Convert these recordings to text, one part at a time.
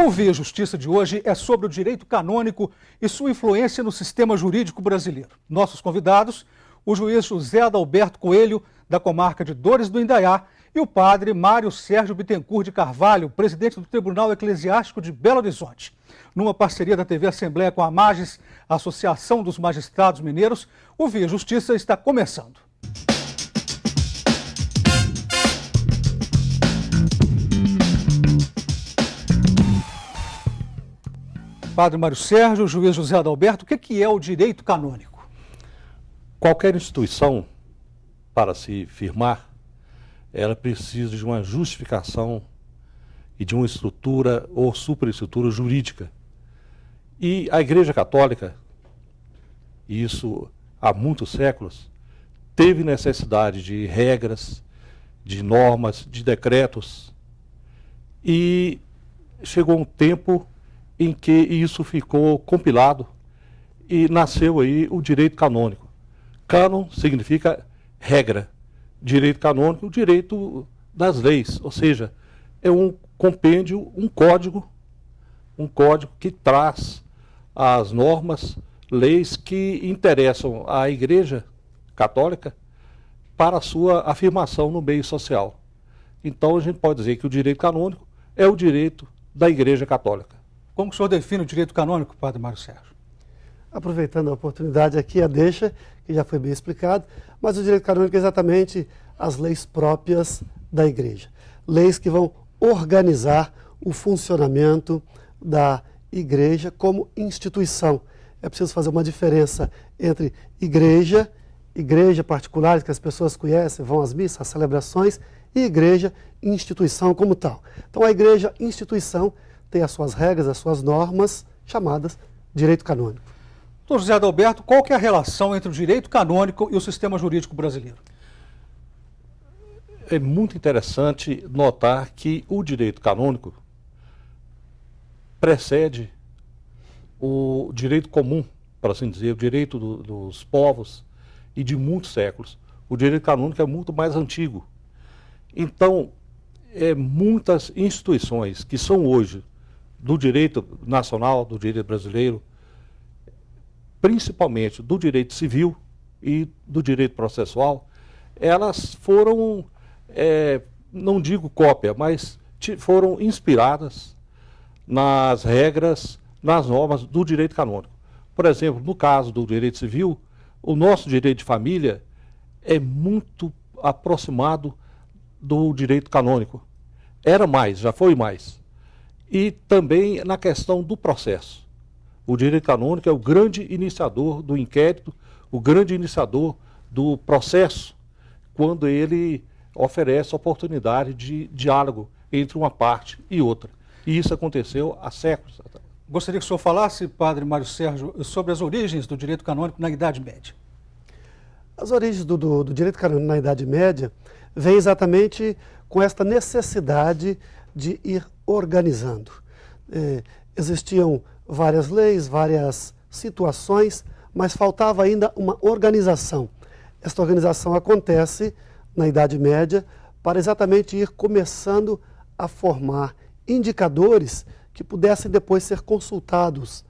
O Via Justiça de hoje é sobre o direito canônico e sua influência no sistema jurídico brasileiro. Nossos convidados, o juiz José Adalberto Coelho, da comarca de Dores do Indaiá, e o padre Mário Sérgio Bittencourt de Carvalho, presidente do Tribunal Eclesiástico de Belo Horizonte. Numa parceria da TV Assembleia com a Magis, a Associação dos Magistrados Mineiros, o Via Justiça está começando. Padre Mário Sérgio, juiz José Adalberto, o que é o direito canônico? Qualquer instituição, para se firmar, ela precisa de uma justificação e de uma estrutura ou superestrutura jurídica. E a Igreja Católica, e isso há muitos séculos, teve necessidade de regras, de normas, de decretos, e chegou um tempo em que isso ficou compilado e nasceu aí o direito canônico. Cânon significa regra. Direito canônico, o direito das leis, ou seja, é um compêndio, um código que traz as normas, leis que interessam à Igreja Católica para a sua afirmação no meio social. Então a gente pode dizer que o direito canônico é o direito da Igreja Católica. Como o senhor define o direito canônico, padre Mário Sérgio? Aproveitando a oportunidade aqui, a deixa, que já foi bem explicado, mas o direito canônico é exatamente as leis próprias da Igreja. Leis que vão organizar o funcionamento da Igreja como instituição. É preciso fazer uma diferença entre igreja particular, que as pessoas conhecem, vão às missas, às celebrações, e igreja, instituição como tal. Então a igreja, instituição, tem as suas regras, as suas normas, chamadas direito canônico. Doutor José Adalberto, qual que é a relação entre o direito canônico e o sistema jurídico brasileiro? É muito interessante notar que o direito canônico precede o direito comum, para assim dizer, o direito dos povos e de muitos séculos. O direito canônico é muito mais antigo. Então, muitas instituições que são hoje do direito nacional, do direito brasileiro, principalmente do direito civil e do direito processual, elas foram, não digo cópia, mas foram inspiradas nas regras, nas normas do direito canônico. Por exemplo, no caso do direito civil, o nosso direito de família é muito aproximado do direito canônico. Era mais, já foi mais. E também na questão do processo. O direito canônico é o grande iniciador do inquérito, o grande iniciador do processo, quando ele oferece oportunidade de diálogo entre uma parte e outra. E isso aconteceu há séculos. Gostaria que o senhor falasse, padre Mário Sérgio, sobre as origens do direito canônico na Idade Média. As origens do direito canônico na Idade Média vêm exatamente com esta necessidade de ir organizando. Existiam várias leis, várias situações, mas faltava ainda uma organização. Esta organização acontece na Idade Média para exatamente ir começando a formar indicadores que pudessem depois ser consultados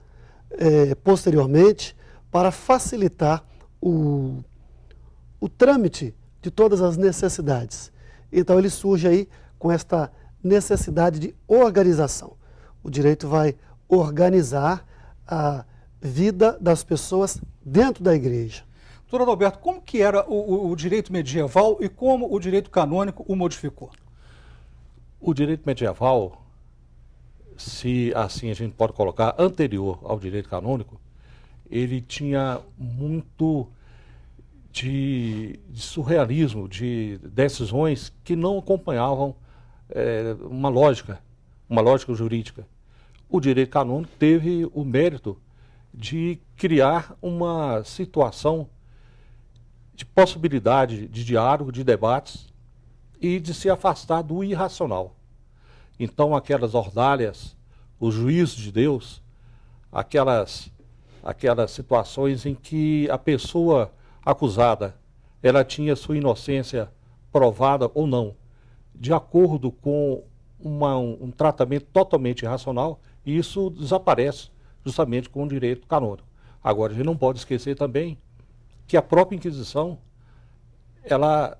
posteriormente para facilitar o trâmite de todas as necessidades. Então ele surge aí com esta necessidade de organização. O direito vai organizar a vida das pessoas dentro da igreja. Doutor Adalberto, como que era o direito medieval e como o direito canônico o modificou? O direito medieval, se assim a gente pode colocar, anterior ao direito canônico, ele tinha muito de surrealismo, de decisões que não acompanhavam uma lógica jurídica. O direito canônico teve o mérito de criar uma situação de possibilidade de diálogo, de debates e de se afastar do irracional. Então aquelas ordalhas, os juízos de Deus, aquelas situações em que a pessoa acusada, ela tinha sua inocência provada ou não, de acordo com um tratamento totalmente irracional, e isso desaparece justamente com o direito canônico. Agora, a gente não pode esquecer também que a própria Inquisição, ela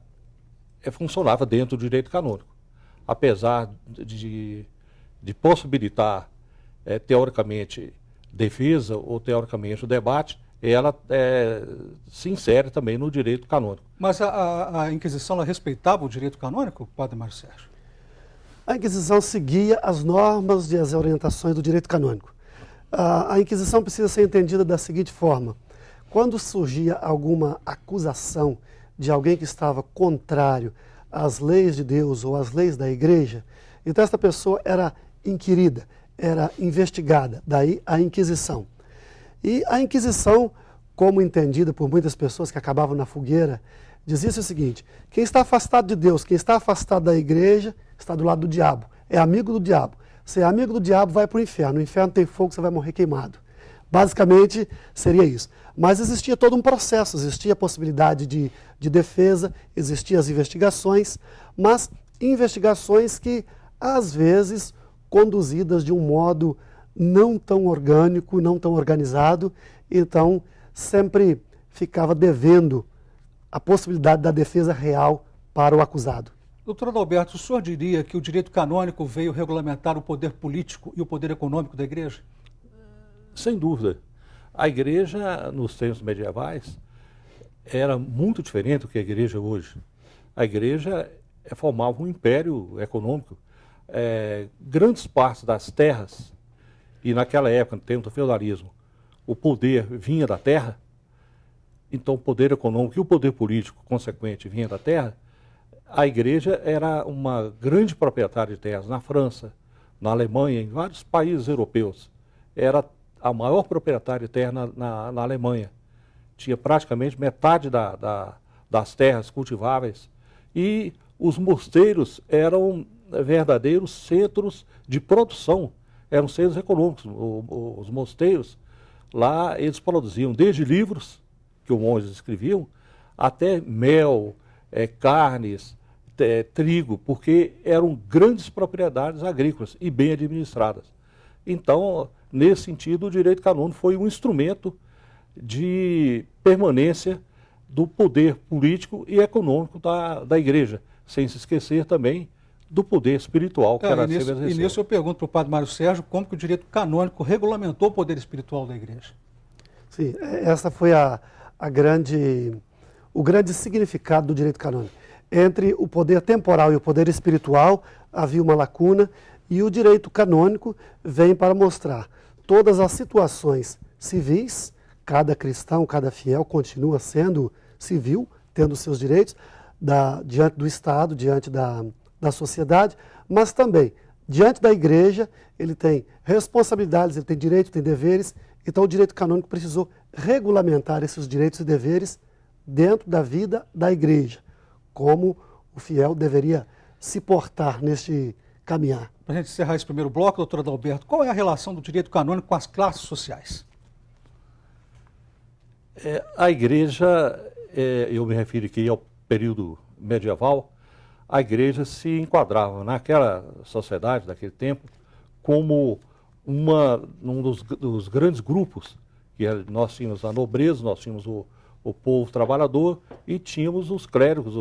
funcionava dentro do direito canônico. Apesar de possibilitar, teoricamente, defesa ou, teoricamente, o debate, ela se insere também no direito canônico. Mas a Inquisição ela respeitava o direito canônico, Padre Mário Sérgio? A Inquisição seguia as normas e as orientações do direito canônico. A Inquisição precisa ser entendida da seguinte forma: quando surgia alguma acusação de alguém que estava contrário às leis de Deus ou às leis da Igreja, então essa pessoa era inquirida, era investigada, daí a Inquisição. E a Inquisição, como entendida por muitas pessoas que acabavam na fogueira, dizia-se o seguinte: quem está afastado de Deus, quem está afastado da Igreja, está do lado do diabo, é amigo do diabo. Se é amigo do diabo, vai para o inferno. No inferno tem fogo, você vai morrer queimado. Basicamente, seria isso. Mas existia todo um processo, existia a possibilidade de defesa, existiam as investigações, mas investigações que, às vezes, conduzidas de um modo não tão orgânico, não tão organizado, então sempre ficava devendo a possibilidade da defesa real para o acusado. Doutor Adalberto, o senhor diria que o direito canônico veio regulamentar o poder político e o poder econômico da Igreja? Sem dúvida. A Igreja, nos tempos medievais, era muito diferente do que a Igreja hoje. A Igreja formava um império econômico. Grandes partes das terras, e naquela época, no tempo do feudalismo, o poder vinha da terra, então o poder econômico e o poder político consequente vinha da terra. A Igreja era uma grande proprietária de terras na França, na Alemanha, em vários países europeus. Era a maior proprietária de terra na Alemanha. Tinha praticamente metade das terras cultiváveis. E os mosteiros eram verdadeiros centros de produção, eram centros econômicos. Os mosteiros, lá eles produziam desde livros, que os monges escreviam, até mel, carnes, trigo, porque eram grandes propriedades agrícolas e bem administradas. Então, nesse sentido, o direito canônico foi um instrumento de permanência do poder político e econômico da Igreja, sem se esquecer também do poder espiritual que ela sempre exerceu. E nisso eu pergunto para o Padre Mário Sérgio como que o direito canônico regulamentou o poder espiritual da Igreja. Sim, essa foi o grande significado do direito canônico. Entre o poder temporal e o poder espiritual havia uma lacuna, e o direito canônico vem para mostrar todas as situações civis. Cada cristão, cada fiel continua sendo civil, tendo seus direitos diante do Estado, diante da sociedade, mas também diante da Igreja ele tem responsabilidades, ele tem direitos, tem deveres. Então o direito canônico precisou regulamentar esses direitos e deveres dentro da vida da Igreja, como o fiel deveria se portar neste caminhar. Para a gente encerrar esse primeiro bloco, doutor Adalberto, qual é a relação do direito canônico com as classes sociais? A Igreja, eu me refiro aqui ao período medieval, a Igreja se enquadrava naquela sociedade, daquele tempo, como um dos grandes grupos, que nós tínhamos a nobreza, nós tínhamos o povo trabalhador e tínhamos os clérigos,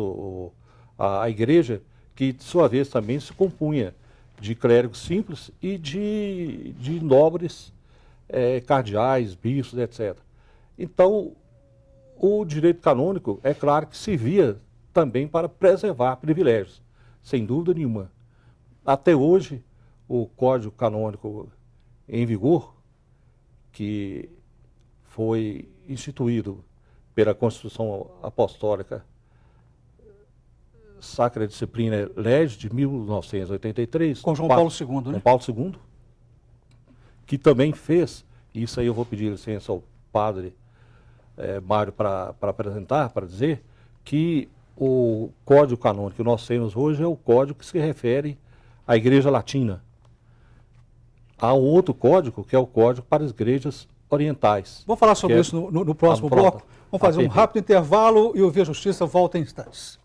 a Igreja, que de sua vez também se compunha de clérigos simples e de nobres, cardeais, bispos, etc. Então, o direito canônico, é claro que servia também para preservar privilégios, sem dúvida nenhuma. Até hoje, o Código Canônico em vigor, que foi instituído pela Constituição Apostólica Sacra Disciplina Legis de 1983. Com João Paulo II, né? Com Paulo II, que também fez, isso aí eu vou pedir licença ao padre Mário para apresentar, para dizer, que o Código Canônico que nós temos hoje é o código que se refere à Igreja Latina. Há um outro código, que é o Código para as Igrejas Orientais. Vamos falar sobre isso no próximo bloco. Vamos fazer um rápido intervalo e o Via Justiça volta em instantes.